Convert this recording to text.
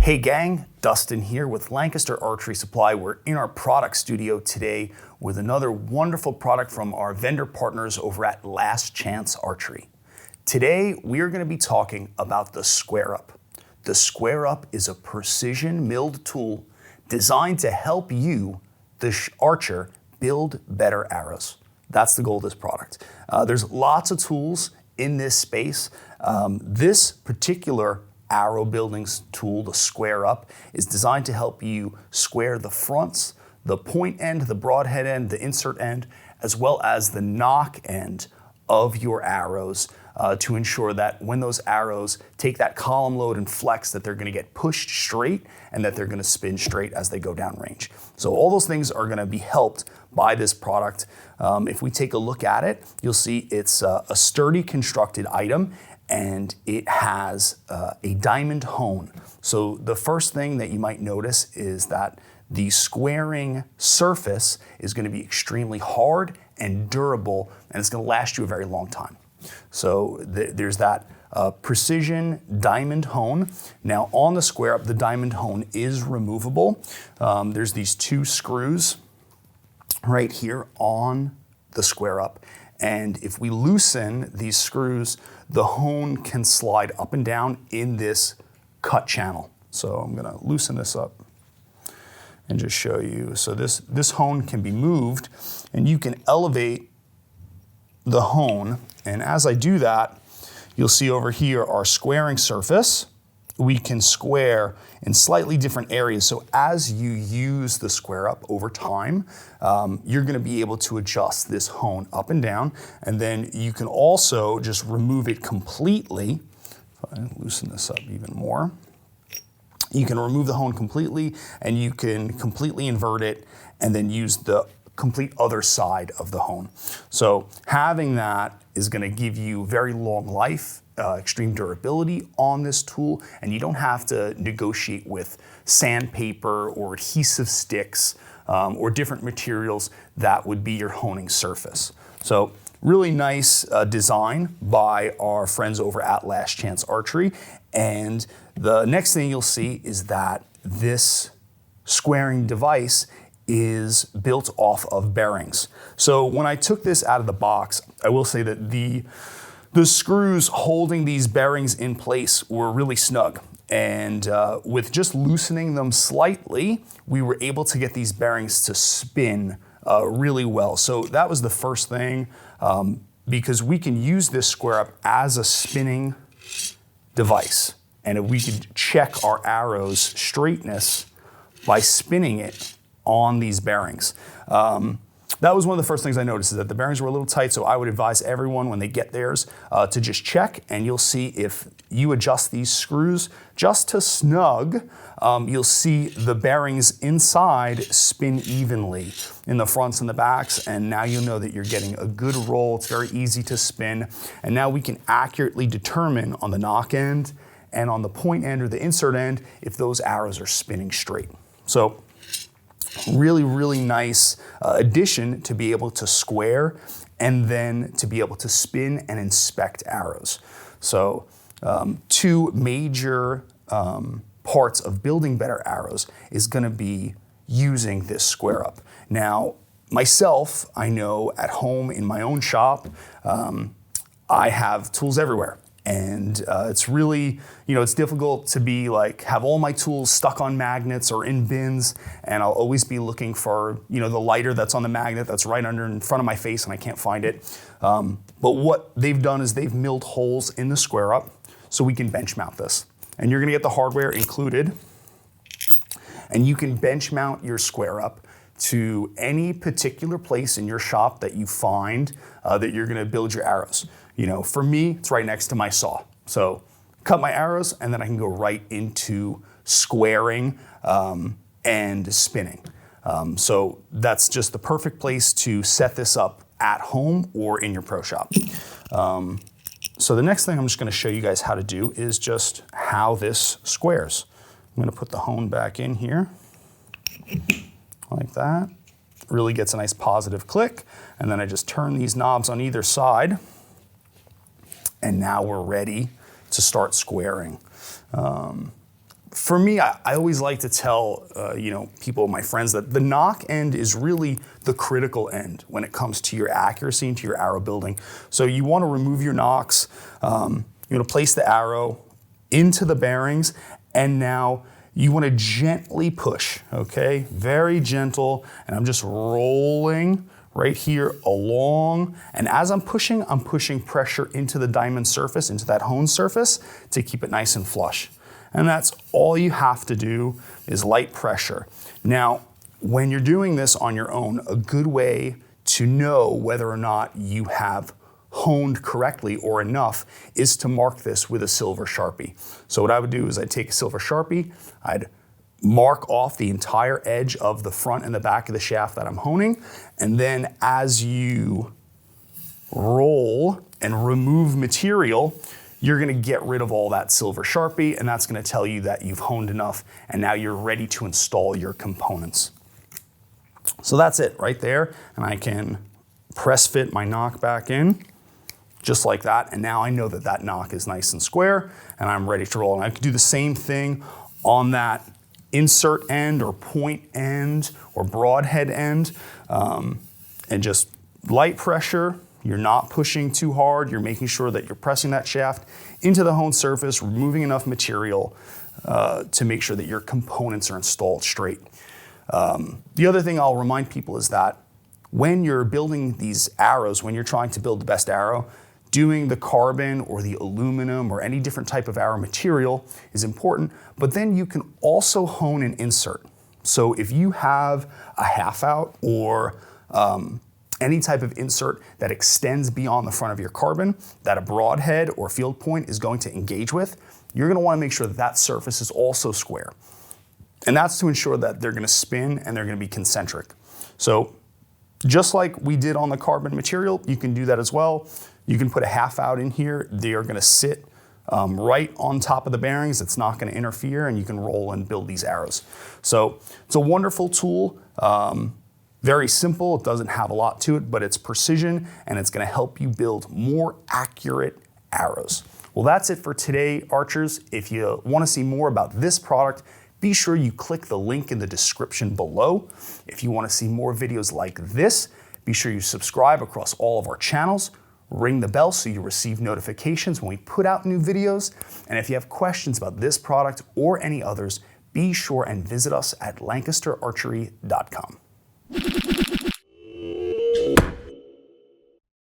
Hey gang, Dustin here with Lancaster Archery Supply. We're in our product studio today with another wonderful product from our vendor partners over at Last Chance Archery. Today, we are going to be talking about the Square Up. The Square Up is a precision milled tool designed to help you, the archer, build better arrows. That's the goal of this product. There's lots of tools in this space. This particular arrow building tool, the Square Up, is designed to help you square the fronts, the point end, the broadhead end, the insert end, as well as the nock end of your arrows to ensure that when those arrows take that column load and flex, that they're going to get pushed straight and that they're going to spin straight as they go down range. So all those things are going to be helped by this product. If we take a look at it, you'll see it's a sturdy constructed item, and it has a diamond hone. So the first thing that you might notice is that the squaring surface is going to be extremely hard and durable, and it's going to last you a very long time. So there's that precision diamond hone. Now on the Square Up, the diamond hone is removable. There's these two screws right here on the Square Up. And if we loosen these screws, the hone can slide up and down in this cut channel. So I'm gonna loosen this up and just show you. So this hone can be moved, and you can elevate the hone. And as I do that, you'll see over here our squaring surface. We can square in slightly different areas. So as you use the Square Up over time, you're gonna be able to adjust this hone up and down. And then you can also just remove it completely. If I loosen this up even more. You can remove the hone completely, and you can completely invert it and then use the complete other side of the hone. So having that is gonna give you very long life, extreme durability on this tool, and you don't have to negotiate with sandpaper or adhesive sticks or different materials that would be your honing surface. So really nice design by our friends over at Last Chance Archery. And the next thing you'll see is that this squaring device is built off of bearings. So when I took this out of the box, I will say that the screws holding these bearings in place were really snug. And with just loosening them slightly, we were able to get these bearings to spin really well. So that was the first thing, because we can use this Square Up as a spinning device. And if we could check our arrow's straightness by spinning it on these bearings. That was one of the first things I noticed, is that the bearings were a little tight, so I would advise everyone when they get theirs to just check, and you'll see if you adjust these screws just to snug, you'll see the bearings inside spin evenly in the fronts and the backs, and now you know that you're getting a good roll. It's very easy to spin, and now we can accurately determine on the nock end and on the point end or the insert end if those arrows are spinning straight. So really, really nice addition to be able to square and then to be able to spin and inspect arrows. So two major parts of building better arrows is gonna be using this Square Up. Now, myself, I know at home in my own shop, I have tools everywhere. And it's really, it's difficult to be have all my tools stuck on magnets or in bins, and I'll always be looking for, the lighter that's on the magnet that's right in front of my face and I can't find it. But what they've done is they've milled holes in the Square Up so we can bench mount this. And you're gonna get the hardware included, and you can bench mount your Square Up to any particular place in your shop that you find that you're gonna build your arrows. For me, it's right next to my saw. So cut my arrows, and then I can go right into squaring and spinning. So that's just the perfect place to set this up at home or in your pro shop. So the next thing I'm just gonna show you guys how to do is just how this squares. I'm gonna put the hone back in here, like that. Really gets a nice positive click. And then I just turn these knobs on either side, and now we're ready to start squaring. For me, I always like to tell people, my friends, that the nock end is really the critical end when it comes to your accuracy and to your arrow building. So you want to remove your nocks, you're going to place the arrow into the bearings, and now you want to gently push, okay? Very gentle, and I'm just rolling right here along, and as I'm pushing pressure into the diamond surface, into that hone surface, to keep it nice and flush. And that's all you have to do, is light pressure. Now, when you're doing this on your own, a good way to know whether or not you have honed correctly or enough is to mark this with a silver Sharpie. So what I would do is I'd take a silver Sharpie, I'd mark off the entire edge of the front and the back of the shaft that I'm honing, and then as you roll and remove material, you're gonna get rid of all that silver Sharpie, and that's gonna tell you that you've honed enough and now you're ready to install your components. So that's it right there, and I can press fit my nock back in just like that, and now I know that that nock is nice and square and I'm ready to roll. And I can do the same thing on that insert end or point end or broadhead end, and just light pressure. You're not pushing too hard. You're making sure that you're pressing that shaft into the honed surface, removing enough material to make sure that your components are installed straight. The other thing I'll remind people is that when you're building these arrows, when you're trying to build the best arrow, doing the carbon or the aluminum or any different type of arrow material is important, but then you can also hone and insert. So if you have a half out or any type of insert that extends beyond the front of your carbon that a broadhead or field point is going to engage with, you're going to want to make sure that that surface is also square. And that's to ensure that they're going to spin and they're going to be concentric. So just like we did on the carbon material, you can do that as well. You can put a half out in here. They are going to sit right on top of the bearings. It's not going to interfere, and you can roll and build these arrows. So it's a wonderful tool. Very simple, it doesn't have a lot to it, but it's precision and it's gonna help you build more accurate arrows. Well, that's it for today, archers. If you wanna see more about this product, be sure you click the link in the description below. If you wanna see more videos like this, be sure you subscribe across all of our channels, ring the bell so you receive notifications when we put out new videos. And if you have questions about this product or any others, be sure and visit us at lancasterarchery.com.